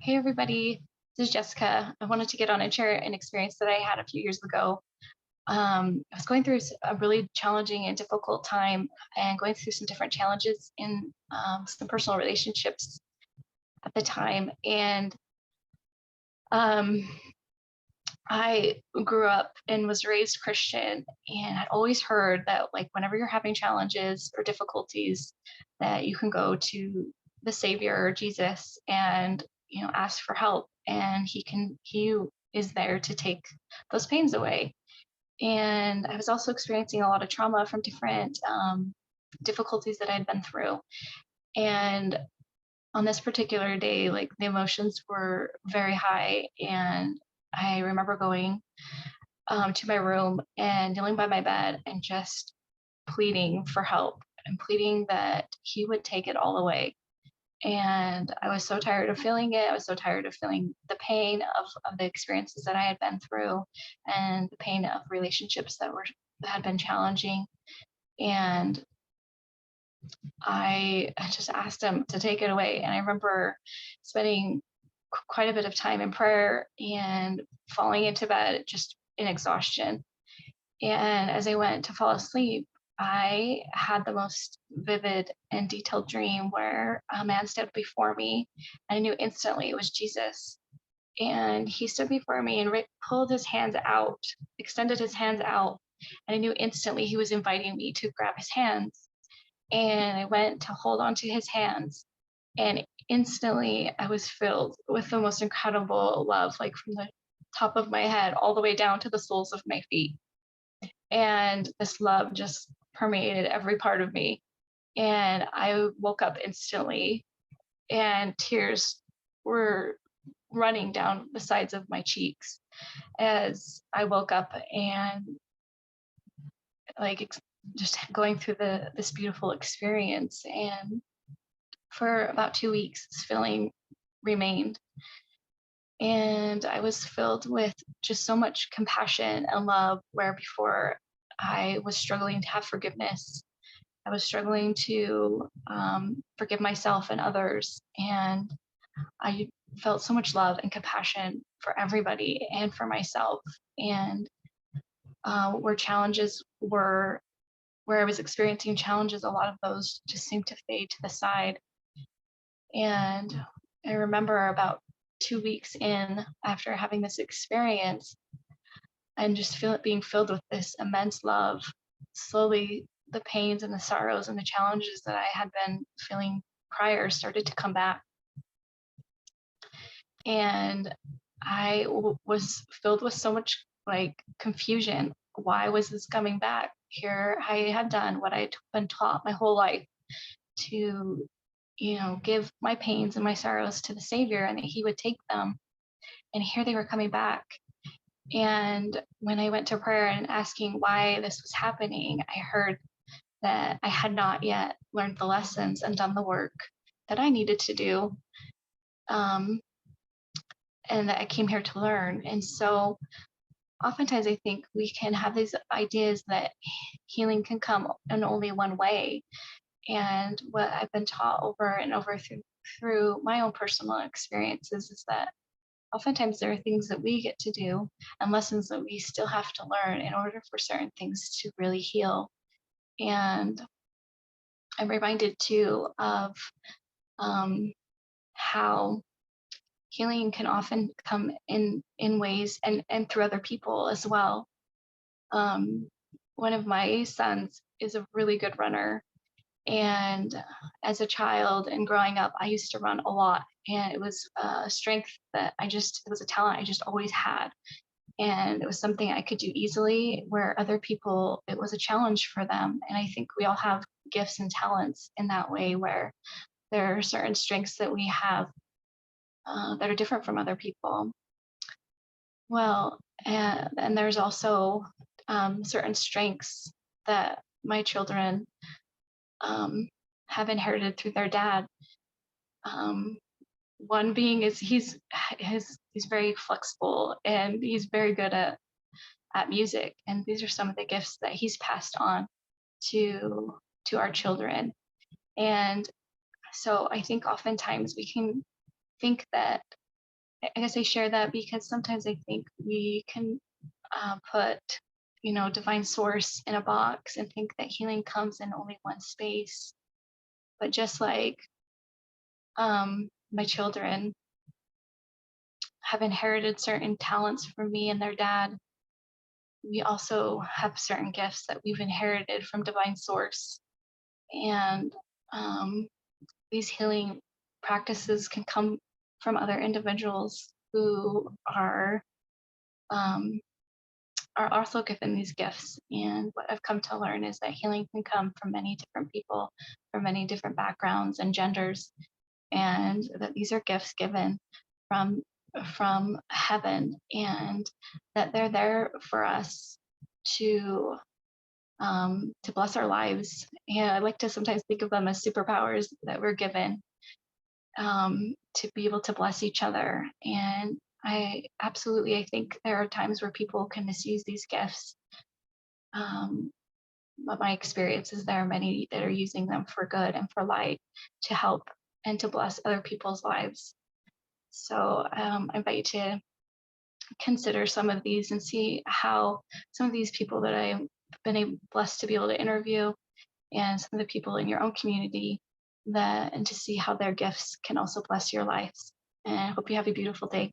Hey everybody, this is Jessica. I wanted to get on and share an experience that I had a few years ago. I was going through a really challenging and difficult time and going through some different challenges in some personal relationships at the time. And um, I grew up and was raised Christian and had always heard that like whenever you're having challenges or difficulties, that you can go to the Savior, Jesus, and ask for help, and he is there to take those pains away. And I was also experiencing a lot of trauma from different difficulties that I'd been through. And on this particular day, like the emotions were very high, and I remember going to my room and kneeling by my bed and just pleading for help and pleading that he would take it all away. And I was so tired of feeling it. I was so tired of feeling the pain of the experiences that I had been through and the pain of relationships that had been challenging. And I just asked him to take it away. And I remember spending quite a bit of time in prayer and falling into bed just in exhaustion. And as I went to fall asleep, I had the most vivid and detailed dream where a man stood before me, and I knew instantly it was Jesus. And he stood before me and pulled his hands out, extended his hands out, and I knew instantly he was inviting me to grab his hands. And I went to hold on to his hands, and instantly I was filled with the most incredible love, like from the top of my head all the way down to the soles of my feet. And this love just permeated every part of me. And I woke up instantly, and tears were running down the sides of my cheeks as I woke up, and like just going through this beautiful experience. And for about 2 weeks, this feeling remained. And I was filled with just so much compassion and love, where before I was struggling to have forgiveness. I was struggling to forgive myself and others. And I felt so much love and compassion for everybody and for myself. And where challenges were, where I was experiencing challenges, a lot of those just seemed to fade to the side. And I remember about 2 weeks in after having this experience and just being filled with this immense love, slowly the pains and the sorrows and the challenges that I had been feeling prior started to come back. And was filled with so much like confusion. Why was this coming back? Here I had done what I'd been taught my whole life to, give my pains and my sorrows to the Savior and that He would take them. And here they were coming back. And when I went to prayer and asking why this was happening, I heard that I had not yet learned the lessons and done the work that I needed to do, um, and that I came here to learn. And so oftentimes I think we can have these ideas that healing can come in only one way. And what I've been taught over and over through my own personal experiences is that oftentimes there are things that we get to do and lessons that we still have to learn in order for certain things to really heal. And I'm reminded too of um, how healing can often come in ways and through other people as well. Um, One of my sons is a really good runner, and as a child and growing up, I used to run a lot, and it was a strength that it was a talent I just always had. And it was something I could do easily, where other people, it was a challenge for them. And I think we all have gifts and talents in that way, where there are certain strengths that we have that are different from other people. Well, and there's also certain strengths that my children um, have inherited through their dad. Um, One being is he's very flexible and he's very good at music, and these are some of the gifts that he's passed on to our children. And so I think oftentimes we can think that I guess I share that because sometimes I think we can put, divine source in a box and think that healing comes in only one space. But just like my children have inherited certain talents from me and their dad, we also have certain gifts that we've inherited from divine source. And um, these healing practices can come from other individuals who um, are also given these gifts. And what I've come to learn is that healing can come from many different people, from many different backgrounds and genders, and that these are gifts given from heaven, and that they're there for us to to bless our lives. And I like to sometimes think of them as superpowers that we're given to be able to bless each other. And I think there are times where people can misuse these gifts. Um, but my experience is there are many that are using them for good and for light to help and to bless other people's lives. So I invite you to consider some of these and see how some of these people that I've been blessed to be able to interview and some of the people in your own community and to see how their gifts can also bless your lives. And I hope you have a beautiful day.